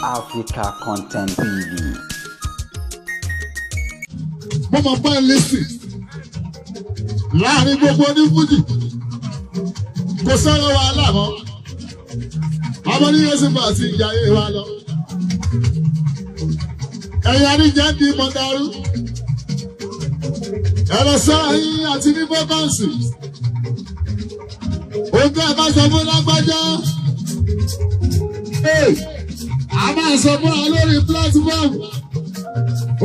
Africa Content TV. Mama buy listen. Láàrin gbogbo ní Fuji. Kò sọ̀rọ̀ wàhálà mọ́. Àwọn ní Yéṣu bá ti jayé wa lọ. Ẹ̀yin àríjẹ́ di mọ̀dárú. Ẹ̀rọ sọ́yìn àti ní fọ́kànsì. Ojú ẹ̀ bá sọ fún lágbájá. A máa sọ fún wa lórí platform.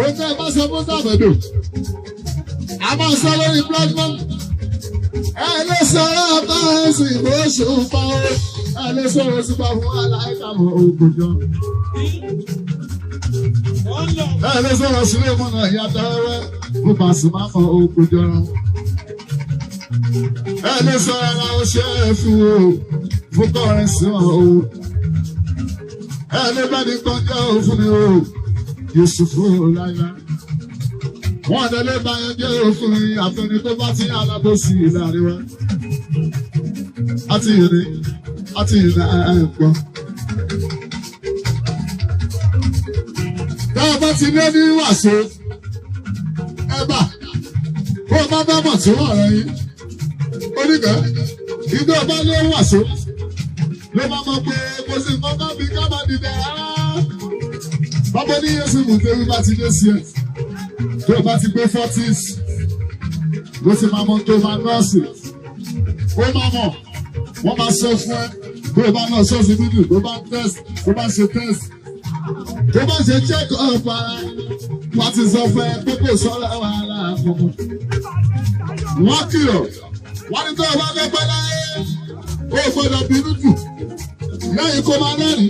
Ojú ẹ̀ bá sọ fún Sàbẹ̀dò. A máa sọ lórí platform. Ẹ lè sọ̀rọ̀ àbáyọ̀sì bó ṣe ń pa ó. Ẹ lè sọ̀rọ̀ sípa fún aláìkàmọ̀ ògùnjọ. Ẹ lè sọ̀rọ̀ sílé mọ́nà ìyàtọ̀ ẹ̀rẹ́ fún Pasuma fún ògùnjọ. Ẹ lè sọ̀rọ̀ ara ọṣẹ́ fún o fún Currency o. Ẹ lè bá ní kọjá òfin ni o Yusufu láyá. Wọ́n délé bá yẹn jẹ́ òfin àfẹni tó bá ti alábòsí láàrin wa. Àti ìrìn ẹ̀gbọ́n. Tá a bá ti lé ní wàṣọ, ẹ̀bà, kó o bá bá mọ̀ tí wọ́n rẹ̀ yín. Oníkẹ́, ìgbé ọba lé wàṣọ, ló máa mọ̀ pé kò sí nǹkan bá mi ká máa dìde rárá. Bàbá ní Yéṣu Mùtẹ́rù bá ti dé sí ẹ̀. Tó o bá ti gbé 40s, ló ti máa mọ tó máa nọ́ọ̀sì. Ó máa mọ̀, wọ́n máa sọ fún ẹ. Tó o bá náà ṣọ́ọ̀ṣì dídì, tó bá ń test, tó bá ń ṣe test. Tó bá ṣe check up ara, wọ́n ti sọ fún ẹ pé kò sọ́ra wàhálà àkọ́kọ́. Wọ́n kìlọ̀, wọ́n ní tó o bá fẹ́ pẹ́ láyé, ó gbọ́dọ̀ bínú jù. Lẹ́yìn kó máa lẹ́rìí.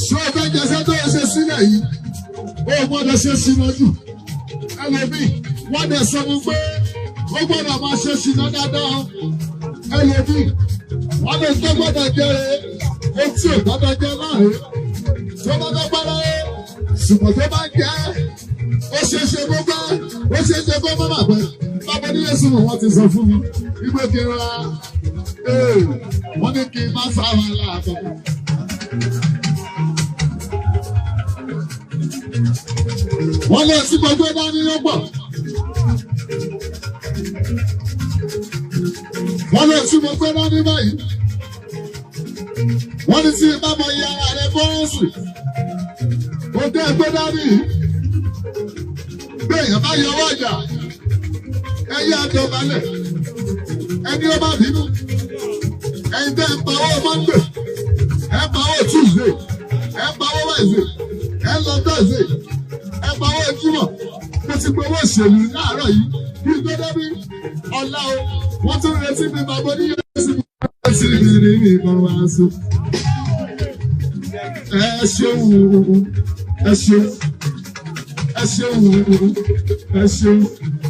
Ṣé o fẹ́ jẹ́sẹ́ tó o ṣe sílẹ̀ yìí? Ó gbọ́dọ̀ ṣe sínú jù. Ẹlòmíì, wọ́n dẹ̀ sọ fún pé ó gbọ́dọ̀ máa ṣe sínú dáadáa. Ẹlòmíì, wọ́n lè tó gbọ́dọ̀ jẹ́ etí ò gbọ́dọ̀ jẹ́ láàrin. Tó bá tó gbọ́dọ̀ ṣùgbọ́n tó bá jẹ́ ó ṣe ṣe kó bá ó ṣe ṣe kó má bàbá. Bàbá ní Yéṣu wọ́n ti sọ fún mi. Ìgbé kí n ra wọ́n ní kí n má fa wàhálà àkọ́kọ́. Wọ́n lọ sí gbogbo dání lọ́pọ̀. Wọ́n lọ sí gbogbo dání báyìí. Wọ́n ní sí bábọ̀ yẹ ara rẹ̀ bọ́ọ̀sì. Ó dé ẹgbẹ́ dání. Béèyàn bá yọ ọwọ́ ọjà. Ẹyẹ àdọ̀balẹ̀. Ẹni ó bá bínú. Ẹyin tẹ́ ẹ pa owó Monday. Ẹ pa owó Tuesday. Ẹ pa owó Wednesday. Ẹ lọ Thursday. Ẹ pa owó Jímọ̀. Mo ti gbowó òṣèlú láàárọ̀ yìí. Bí gbọ́dọ̀ bí ọ̀la o. Wọ́n tún retí mi bàbá ní Yéṣu ti rí mi kan wá sí. Ẹ ṣeun, ẹ ṣeun, ẹ ṣeun, ẹ ṣeun.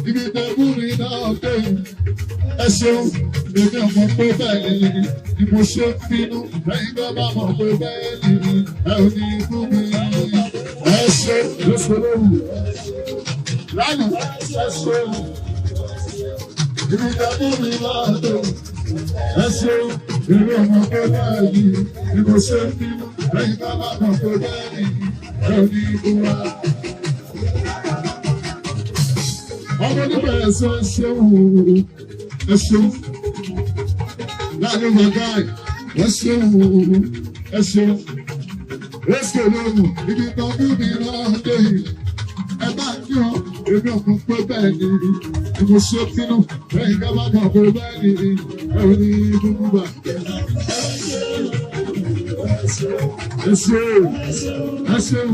Ibi tẹ́kùn mi náà dé. Ẹ ṣeun, èmi ò mọ̀ pé bẹ́ẹ̀ ni mo ṣe ń bínú. Lẹ́yìn tó bá mọ̀ pé bẹ́ẹ̀ ni ẹ ò ní ikú mi. Ẹ ṣe lóṣèlú. Lánàá ẹ ṣeun. Ibi tẹ́kùn mi náà dé. Ẹ ṣeun, èmi ò mọ̀ pé bẹ́ẹ̀ ni mo ṣe ń bínú. Lẹ́yìn tó bá mọ̀ pé bẹ́ẹ̀ ni ẹ ò ní ikú wa. Ọmọ nígbà ẹ̀sọ́ ẹ ṣeun. Ẹ ṣeun. Láàrin ọ̀gá ẹ ṣeun. Ẹ ṣeun. Èsì olóhùn ibi kan bí mi náà dé yìí. Ẹ bá kí wọn, èmi ọ̀kan pé bẹ́ẹ̀ ni mo ṣe bínú. Lẹ́yìn ká bá mọ̀ pé bẹ́ẹ̀ ni ẹ ò ní dúdú gbà. Ẹ ṣeun. Ẹ ṣeun.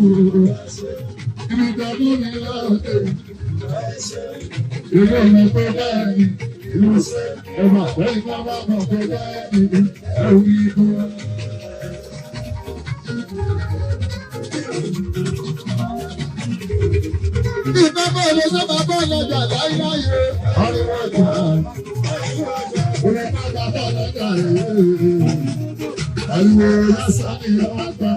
Ibi kan bí mi náà dé yìí. Èmi ọ̀kan pé bẹ́ẹ̀ ni. Ẹ máa lẹ́yìn ká bá mọ̀ pé bẹ́ẹ̀ ni ẹ ò ní dúdú gbà. Ìbábọ̀ ló sábà bọ́ lọ́jà láíláyé. Ariwo ọjà. Ìrẹ̀ bàbá bọ́ lọ́jà rẹ̀. Ariwo lásán ni wọ́n gbà.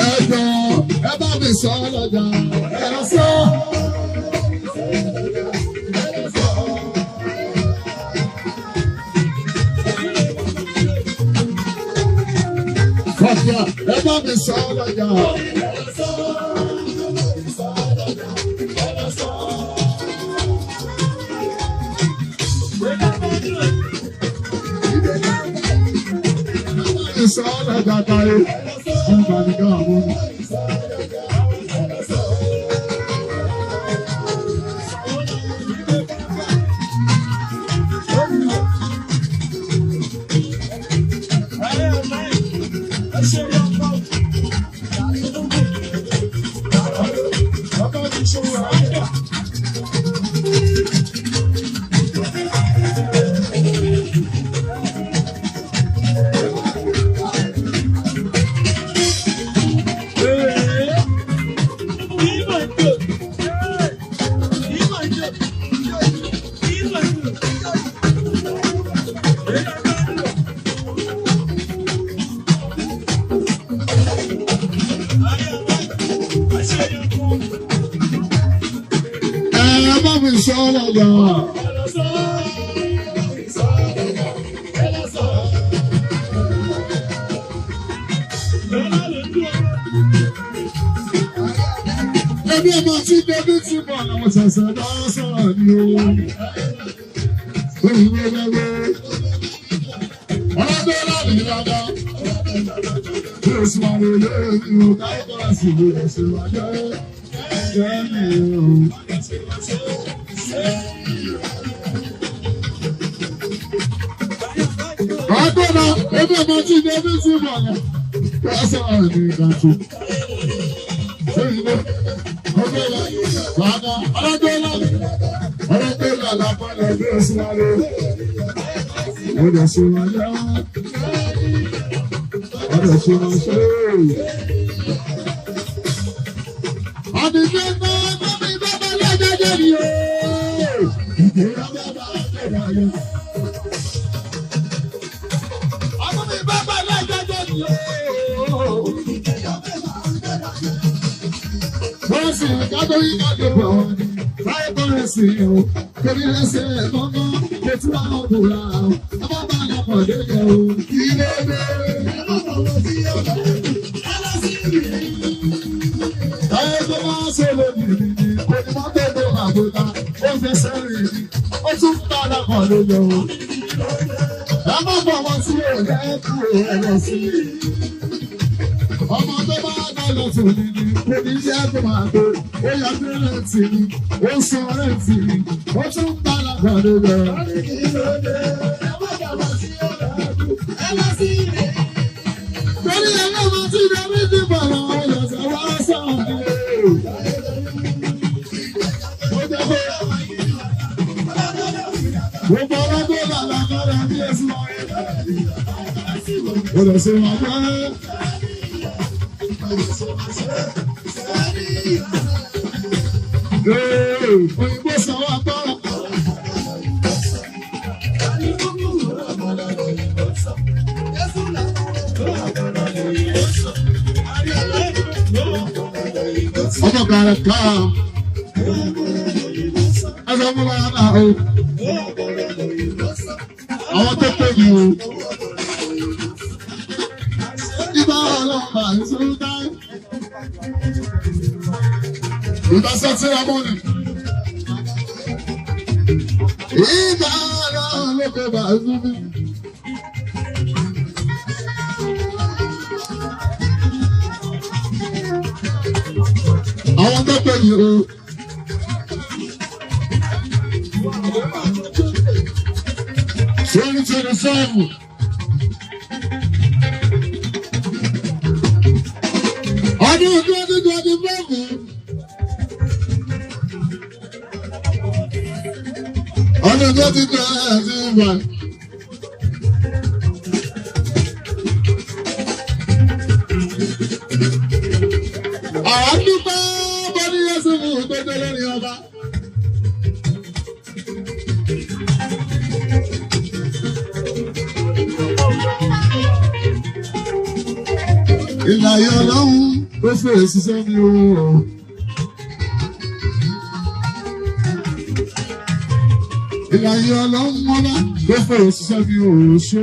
Ẹ̀jọ̀ ẹ bá mi sọ lọ́jà. Ẹ sọ. bá mi sọ lọ́jà. Sọ lọ́jà káyé, wọ́n bá mi gbọ́ àwọn ọmọ. Ẹbí ọmọ tí bẹ́bí ti bọ̀ àwọn ṣẹ̀ṣẹ̀ bá sọ̀rọ̀ ní o. Òyìnbó lọ́wọ́. Ọlọ́dún láti yàgá. Bí o sì máa lè lé ní o, Taye Currency ló lè ṣe wájú. Ọdún náà, ẹbí ọmọ tí bẹ́bí ti bọ̀ náà. Bá sọ̀rọ̀ ní ìdájọ́. Òyìnbó. Taye Currency o, kébí lẹ́sẹ̀ gbọ́ngàn, kò tún wá ọdún ra o, ọba bá yọ pọ̀ dédé o, kí ló dé? Táyé tó máa ń ṣe lónìí ni, kò ní mọ́tò tó àbúta, ó fi sẹ́rìn ni, ó tún padà kàn lójó o. Ẹ má bọ̀ wọ́n sí ẹ̀kú ẹ̀rọ sí i. Ọmọ tó bá dá lọ tòun ni, kò ní jẹ́ kó máa tó. Ó yà pẹ́rẹ́ǹtì ni, ó sọ rẹ́ǹtì ni, ó tún bá lágbàdo lọ. Torí ẹgbẹ́ ọmọ tí ìdáwí ti bọ̀ lọ, ọ̀yọ̀sẹ̀ wá sọ̀rọ̀ ni. Ó jẹ́ pé gbogbo ọlọ́dún làlá kọ́ra bí èsì wáyé. Ó lọ sí wọn pẹ́. Òyìnbó sanwó agbára. Ọmọ kàrẹ ká. Ẹsẹ̀ fún wa náà o. Àwọn tó pè mí o. Ibà ọlọ́pàá ìṣòro táyé. Ìbáṣẹ́ tí a mọ́ ni. Ìgbà ara lókè bá zúbí. Àwọn tó pè ní o. Sọ́ni tí ni sọ́ọ̀mù. Ọdún 2025. Ọdún 2025. Àwọn dúpẹ́ bọ́dí yẹ́sùn fún gbogbo lórí ọba. Ìlàyé ọlọ́run ló fèrè ṣiṣẹ́ ní owó. Ìlàyé ọlọ́run mọ́lá ló fèrè ṣiṣẹ́ ní owó ṣó.